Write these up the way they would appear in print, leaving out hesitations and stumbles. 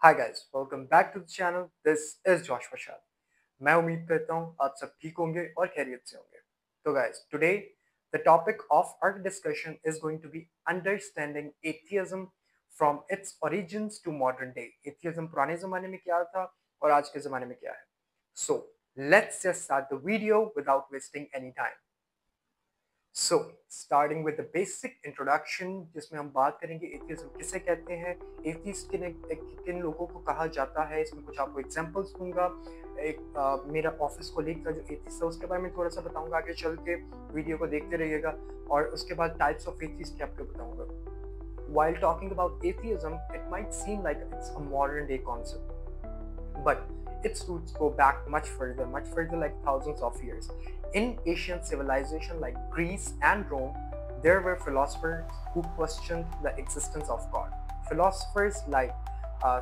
Hi guys, welcome back to the channel. This is Josh Prasad. मैं उम्मीद करता हूँ आप सब ठीक होंगे और खैरियत से होंगे। तो guys, today the topic of our discussion is going to be understanding atheism from its origins to modern day. Atheism पुराने जमाने में क्या था और आज के जमाने में क्या है। So let's just start the video without wasting any time. So starting with the basic introduction, जिसमें हम बात करेंगे एथियज्म किसे कहते हैं, एथियस्ट किन लोगों को कहा जाता है। इसमें कुछ आपको एग्जांपल्स दूंगा। मेरा ऑफिस कोलीग का जो एथियस्ट है उसके बारे में थोड़ा सा बताऊंगा आगे चल के। वीडियो को देखते रहिएगा और उसके बाद टाइप्स ऑफ एथियस्ट के आपको बताऊंगा। While talking about atheism, it might seem like it's a modern day concept, but its roots go back much further, like thousands of years. In ancient civilization like Greece and Rome, there were philosophers who questioned the existence of God. Philosophers like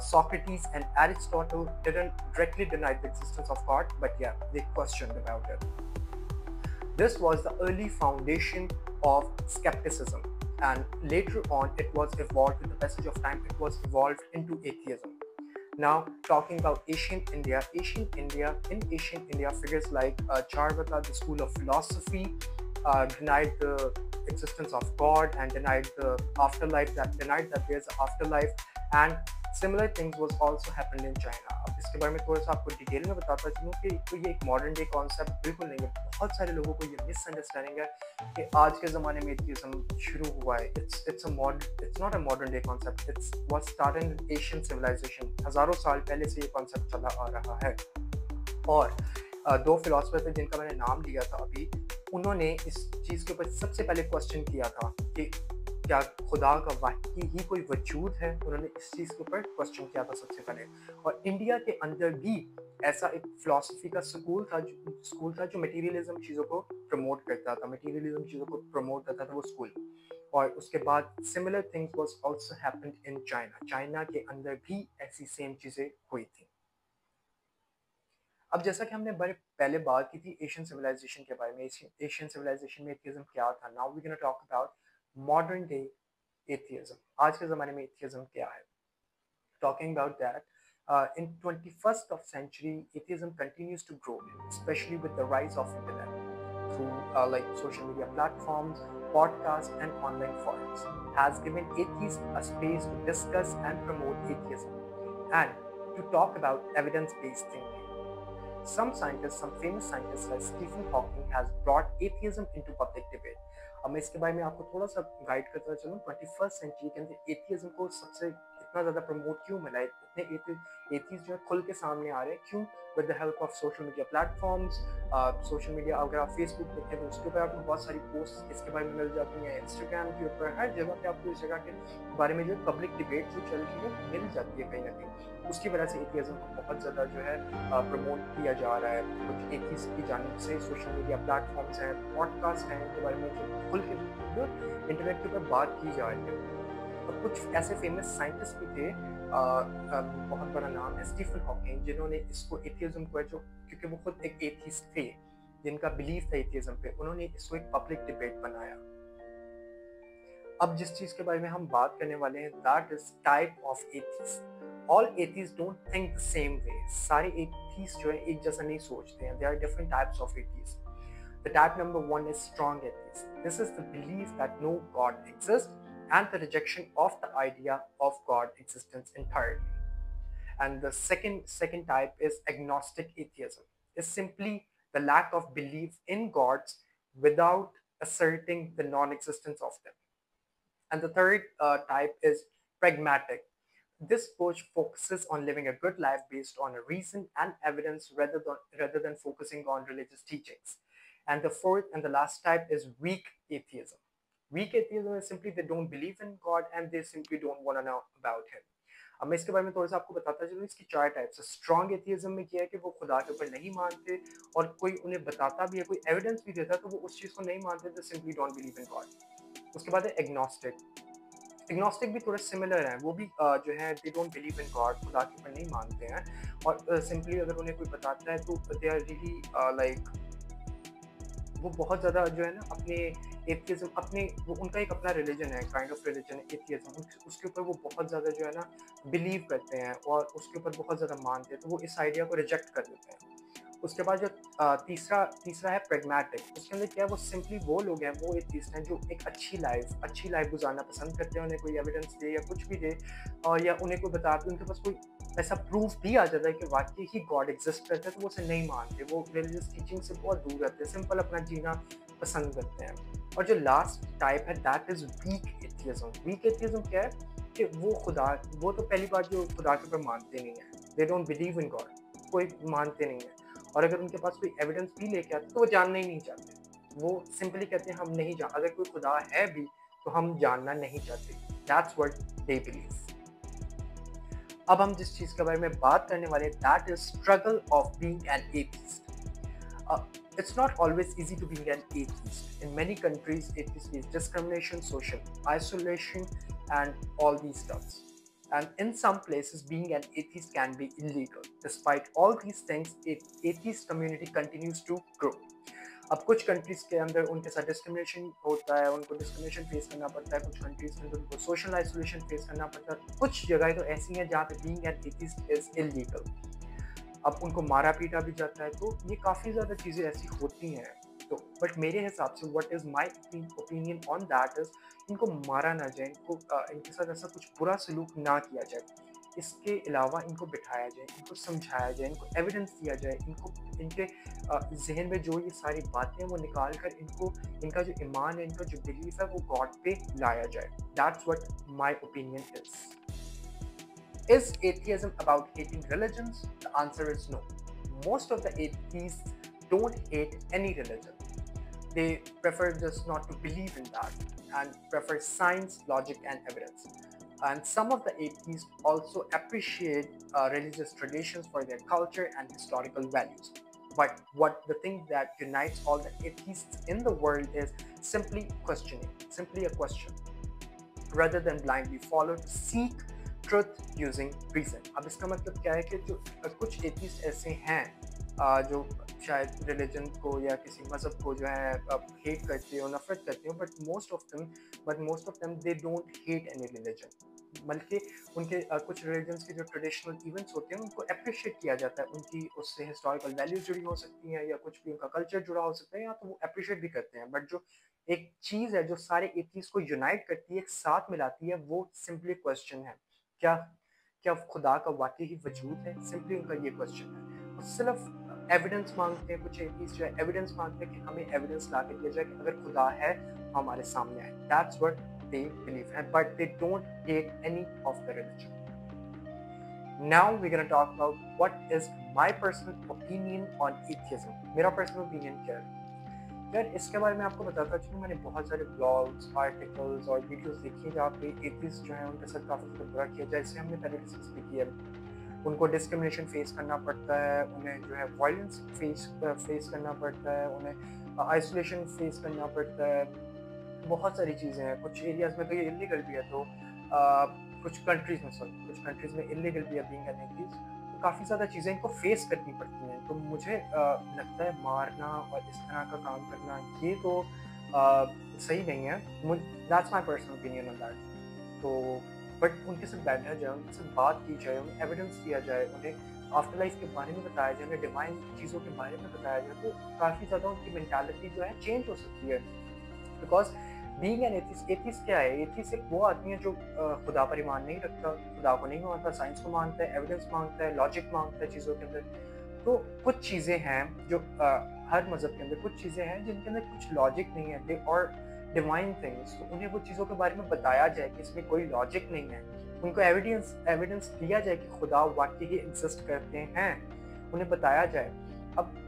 Socrates and Aristotle didn't directly deny the existence of God, but yeah, they questioned about it. This was the early foundation of skepticism, and later on it was evolved with the passage of time. It was evolved into atheism. Now, talking about ancient India, in ancient India, figures like Charvaka, the school of philosophy, denied the existence of God and denied the afterlife. That denied that there's an afterlife, and similar things was also happened in China. अब इसके बारे में थोड़ा सा आपको detail में बताता चलूँ कि तो ये एक मॉडर्न डे कॉन्सेप्ट बिल्कुल नहीं है। बहुत सारे लोगों को ये मिसअंडरस्टैंडिंग है कि आज के ज़माने में एथियज्म शुरू हुआ है। It's not a modern day concept. It's was started in Asian civilisation. हज़ारों साल पहले से ये कॉन्सेप्ट चला आ रहा है। और दो फिलोसफर थे जिनका मैंने नाम लिया था अभी, उन्होंने इस चीज़ के ऊपर सबसे पहले क्वेश्चन किया था कि क्या खुदा का वाकई ही कोई वजूद है। उन्होंने इस चीज़ के ऊपर क्वेश्चन किया था सबसे पहले। और इंडिया के अंदर भी ऐसा एक फिलॉसफी का स्कूल था जो मटेरियलिज्म चीज़ों को प्रमोट करता था, मटेरियलिज्म चीज़ों को प्रमोट करता था वो स्कूल। और उसके बाद similar things was also happened in China. China के अंदर भी ऐसी सेम चीज़ें हुई थी। अब जैसा कि हमने बड़े पहले बात की थी एशियन सिविलाइजेशन के बारे में, एशियन सिविलाइजेशन में एथियज्म क्या था। Now we gonna talk about modern day atheism. आज के ज़माने में एथियज्म क्या है। Talking about that, in 21st of century, atheism continues to grow, especially with the rise of internet through like social media platforms, podcasts, and online forums. Has given atheists a space to discuss and promote atheism and to talk about evidence-based thinking. Some famous scientists like Stephen Hawking has brought atheism into public debate. अब मैं इसके बारे में आपको थोड़ा सा guide करता चलूँ। 21st सेंचुरी के अंदर एथियज्म को सबसे इतना ज़्यादा प्रमोट क्यों मिला है, इतने एथियस्ट जो है खुल के सामने आ रहे हैं, क्यों? With the help of social media platforms. Social media अगर आप फेसबुक देखें तो उसके ऊपर आपको बहुत सारी पोस्ट इसके बारे में मिल जाती हैं, इंस्टाग्राम के ऊपर, हर जगह पे आपको इस जगह के बारे में जो पब्लिक डिबेट जो चल रही है मिल जाती है कहीं ना कहीं। उसकी वजह से एथियज्म को बहुत ज़्यादा जो है प्रमोट किया जा रहा है। कुछ एथियस्ट की जानिब से सोशल मीडिया प्लेटफॉर्म्स हैं, पॉडकास्ट हैं, इनके बारे में जो खुल के इंटरनेट के ऊपर बात की जा रही है। और कुछ ऐसे फेमस साइंटिस्ट भी थे, बहुत बड़ा नाम है स्टीफन हॉकिंग, जिन्होंने इसको एथियज्म को जो, क्योंकि वो खुद एक एथियस्ट थे जिनका बिलीफ था एथियज्म पे, उन्होंने इसको एक पब्लिक डिबेट बनाया। अब जिस चीज़ के बारे में हम बात करने वाले हैं, that is type of atheist. All atheist don't think the same way. सारे एथियस्ट जो है एक जैसा नहीं सोचते हैं। There are different types of atheist. The type number one is strong atheist. This is the belief that no God exists and the rejection of the idea of God existence entirely. And the second type is agnostic atheism. Is simply the lack of belief in gods without asserting the non-existence of them. And the third type is pragmatic. This approach focuses on living a good life based on a reason and evidence rather than focusing on religious teachings. And the fourth and the last type is weak atheism. Weak atheism is simply they don't believe in God and they simply don't want to know about him. अब मैं इसके बारे में थोड़ा सा आपको बताता चलूँ। इसकी चार टाइप्स है। स्ट्रॉन्ग एथियज्म में क्या है कि वो खुदा के ऊपर नहीं मानते, और कोई उन्हें बताता भी है, कोई एविडेंस भी देता है तो वो उस चीज़ को नहीं मानते, दे simply don't believe in God. उसके बाद है एग्नोस्टिक। एग्नोस्टिक भी थोड़े सिमिलर हैं। वो भी जो है they don't believe in God, खुदा के ऊपर नहीं मानते हैं, और सिंपली अगर उन्हें कोई बताता है तो दे आर रियली लाइक वो बहुत ज़्यादा जो है ना अपने एथियज़्म अपने वो उनका एक अपना रिलीजन है, काइंड ऑफ रिलीजन है एथियज़्म, उसके ऊपर वो बहुत ज़्यादा जो है ना बिलीव करते हैं और उसके ऊपर बहुत ज़्यादा मानते हैं, तो वो इस आइडिया को रिजेक्ट कर देते हैं। उसके बाद जो तीसरा तीसरा है प्रैग्मैटिक। उसके अंदर क्या है, वो सिंपली वो लोग हैं, वो एथियस्ट हैं जो एक अच्छी लाइफ गुजारना पसंद करते हैं। उन्हें कोई एविडेंस दे या कुछ भी दे और या उन्हें कोई बता के उनके पास कोई ऐसा प्रूफ भी आ जाता है कि वाकई ही गॉड एग्जिस्ट करता है, तो वो उसे नहीं मानते, वो रिलीजियस टीचिंग से बहुत दूर रहते हैं, सिंपल अपना जीना पसंद करते हैं। और जो लास्ट टाइप है that is weak atheism. Weak atheism क्या है कि वो तो पहली बात जो खुदा के ऊपर मानते नहीं है, they don't believe in God, कोई मानते नहीं है। और अगर उनके पास कोई एविडेंस भी लेके आते तो वो जानना ही नहीं चाहते, वो सिंपली कहते हैं हम नहीं जान, अगर कोई खुदा है भी तो हम जानना नहीं चाहते। That's what they believe. अब हम जिस चीज के बारे में बात करने वाले हैं that is struggle of being an atheist. It's not always easy to be an atheist. In many countries, atheists face discrimination, social isolation, and all these stuffs. And in some places, being an atheist can be illegal. Despite all these things, atheist community continues to grow. अब कुछ countries के अंदर उनके साथ discrimination होता है, उनको discrimination face करना पड़ता है, कुछ कंट्रीज के अंदर उनको सोशल आइसोलेशन फेस करना पड़ता है, कुछ जगह तो ऐसी हैं जहाँ पे being an atheist is illegal. अब उनको मारा पीटा भी जाता है, तो ये काफ़ी ज़्यादा चीज़ें ऐसी होती हैं। तो बट मेरे हिसाब से what is my opinion on that is इनको मारा ना जाए, इनके साथ ऐसा कुछ बुरा सलूक ना किया जाए, इसके अलावा इनको बिठाया जाए, इनको समझाया जाए, इनको एविडेंस दिया जाए, इनको इनके जहन में जो ये सारी बातें वो निकाल कर इनका जो ईमान है, इनका जो बिलीफ है वो गॉड पे लाया जाए। That's what my opinion is. Is atheism about hating religions? The answer is no. Most of the atheists don't hate any religion. They prefer just not to believe in that and prefer science, logic, and evidence. And some of the atheists also appreciate religious traditions for their culture and historical values. But the thing that unites all the atheists in the world is simply questioning, simply a question, rather than blindly follow to seek truth using reason. अब इसका मतलब क्या है कि जो कुछ atheist ऐसे हैं जो शायद रिलीजन को या किसी मज़हब को जो है हेट करते हो, नफरत करते हो, but most of them they don't hate any religion, बल्कि उनके कुछ रिलीजन्स के जो ट्रेडिशनल इवेंट्स होते हैं उनको अप्रिशिएट किया जाता है, उनकी उससे हिस्टोरिकल वैल्यूज जुड़ी हो सकती हैं या कुछ भी उनका कल्चर जुड़ा हो सकता है, या तो वो अप्रिशिएट भी करते हैं। बट जो एक चीज़ है जो सारे एथिस्ट को यूनाइट करती है, एक साथ मिलाती है, वो सिंपली क्वेश्चन है, क्या क्या खुदा का वाकई ही वजूद है? सिंपली उनका ये क्वेश्चन है। और सिर्फ एविडेंस मांगते हैं, कुछ एथिस्ट जो है एविडेंस मांगते हैं कि हमें एविडेंस ला के दिया जाए कि अगर खुदा है हमारे सामने आए। दैट्स व्हाट दे बिलीव है, but they don't hate any of the religion. Now we're going to talk about what is my personal opinion on atheism. मेरा पर्सनल ओपिनियन क्या है यार, इसके बारे में आपको बताता चलूँ। मैंने बहुत सारे ब्लॉग्स, आर्टिकल्स और वीडियोस देखी जहाँ पे एथिस्ट जो है उनके साथ काफ़ी ज़्यादा बुरा किया जाए। जैसे हमने पहले डिस्कस भी किया, उनको डिस्क्रिमिनेशन फेस करना पड़ता है, उन्हें जो है वायलेंस फेस करना पड़ता है, उन्हें आइसोलेशन फेस करना पड़ता है, बहुत सारी चीज़ें हैं। कुछ एरियाज़ में तो ये इलीगल भी है, तो कुछ कंट्रीज़ में इलीगल भी है बीइंग एन एथिस्ट, तो काफ़ी ज़्यादा चीज़ें इनको फेस करनी पड़ती हैं। तो मुझे लगता है मारना और इस तरह का काम करना ये तो सही नहीं है। That's my personal opinion on that. तो बट उनके साथ बैठा जाए, उनके साथ बात की जाए, उन्हें एविडेंस दिया जाए, उन्हें आफ्टर लाइफ के बारे में बताया जाए, उन्हें डिवाइन चीज़ों के बारे में बताया जाए, तो काफ़ी ज़्यादा उनकी मेंटालिटी जो है चेंज हो सकती है। बिकॉज बीइंग एन एथिस्ट क्या है? एथिस्ट एक वो आदमी है जो खुदा पर ईमान नहीं रखता, खुदा को नहीं मानता, साइंस को मानता है, एविडेंस मांगता है, लॉजिक मांगता है चीज़ों के अंदर। तो कुछ चीज़ें हैं जो हर मज़हब के अंदर कुछ चीज़ें हैं जिनके अंदर कुछ लॉजिक नहीं है और डिवाइन थिंग्स, तो उन्हें वो चीज़ों के बारे में बताया जाए कि इसमें कोई लॉजिक नहीं है, उनको एविडेंस दिया जाए कि खुदा वाकई ही एग्जिस्ट करते हैं, उन्हें बताया जाए। अब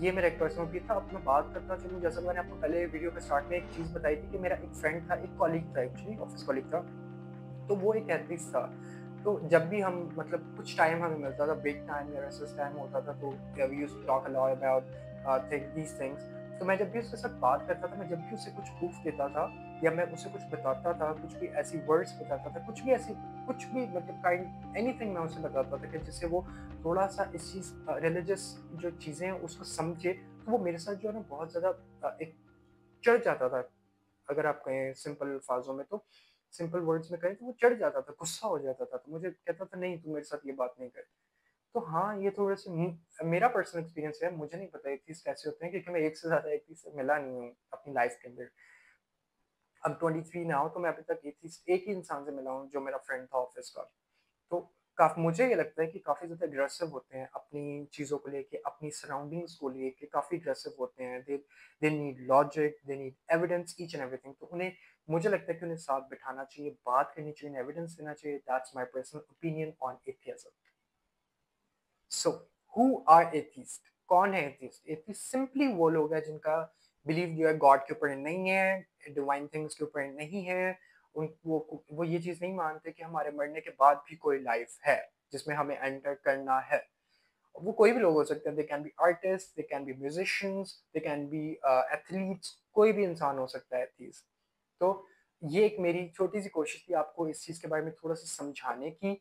ये मेरा एक पर्सनल भी था। अब मैं बात करता चलूँ, जैसा मैंने आपको पहले वीडियो के स्टार्ट में एक चीज़ बताई थी कि मेरा एक फ्रेंड था, एक कॉलीग था, एक्चुअली ऑफिस कॉलीग था, तो वो एक एथिस्ट था। तो जब भी हम मतलब कुछ टाइम हमें मिलता था, ब्रेक टाइम या रेसेस टाइम होता था, तो we used to talk a lot about these things. तो मैं जब भी उसके साथ बात करता था, मैं जब भी उसे कुछ प्रूफ देता था या मैं उसे कुछ बताता था, कुछ भी ऐसी वर्ड्स बताता था, कुछ भी मतलब काइंड एनीथिंग मैं उसे बताता था कि जिससे वो थोड़ा सा इस चीज़ रिलीजियस जो चीज़ें हैं उसको समझे तो वो मेरे साथ जो है ना बहुत ज़्यादा एक चढ़ जाता था। अगर आप कहें सिंपल अल्फाज़ों में तो सिंपल वर्ड्स में कहें तो वो चढ़ जाता था, गुस्सा हो जाता था। तो मुझे कहता था नहीं तू मेरे साथ ये बात नहीं कर। तो हाँ, ये थोड़े-से मेरा पर्सनल एक्सपीरियंस है, मुझे नहीं पता एथीस्ट कैसे होते हैं क्योंकि मैं एक से ज़्यादा एथीस्ट से मिला नहीं हूँ अपनी लाइफ़ के अंदर। अब 23 ना हो तो मैं अभी तक एथीस्ट एक ही इंसान से मिला हूँ जो मेरा फ्रेंड था ऑफ़िस का। तो मुझे ये लगता है कि काफ़ी ज़्यादा अग्रेसिव होते हैं अपनी चीज़ों को लेके, अपनी सराउंडिंग्स को लेके काफ़ी अग्रेसिव होते हैं। They need logic, they need evidence each and everything. तो उन्हें मुझे लगता है कि उन्हें साथ बिठाना चाहिए, बात करनी चाहिए, उन्हें एविडेंस देना चाहिए। That's my personal opinion on atheism. So who are atheist? कौन है एथिस्ट? एथिस्ट सिंपली वो लोग हैं जिनका बिलीव जो है गॉड के ऊपर नहीं है, डिवाइन थिंग्स के ऊपर नहीं है। वो ये चीज़ नहीं मानते कि हमारे मरने के बाद भी कोई लाइफ है, जिसमें हमें एंटर करना है। वो कोई भी लोग हो सकते हैं, they can be artist, they can be musicians, they can be athletes, कोई भी इंसान हो सकता है एथीस्ट। तो ये एक मेरी छोटी सी कोशिश थी आपको इस चीज़ के बारे में थोड़ा सा समझाने की।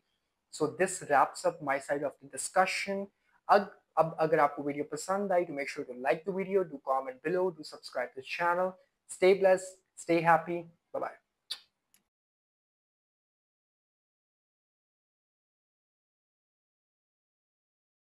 So this wraps up my side of the discussion. अब अगर आपको वीडियो पसंद आई तो make sure to like the video, do comment below, do subscribe the channel. Stay blessed, stay happy, bye bye.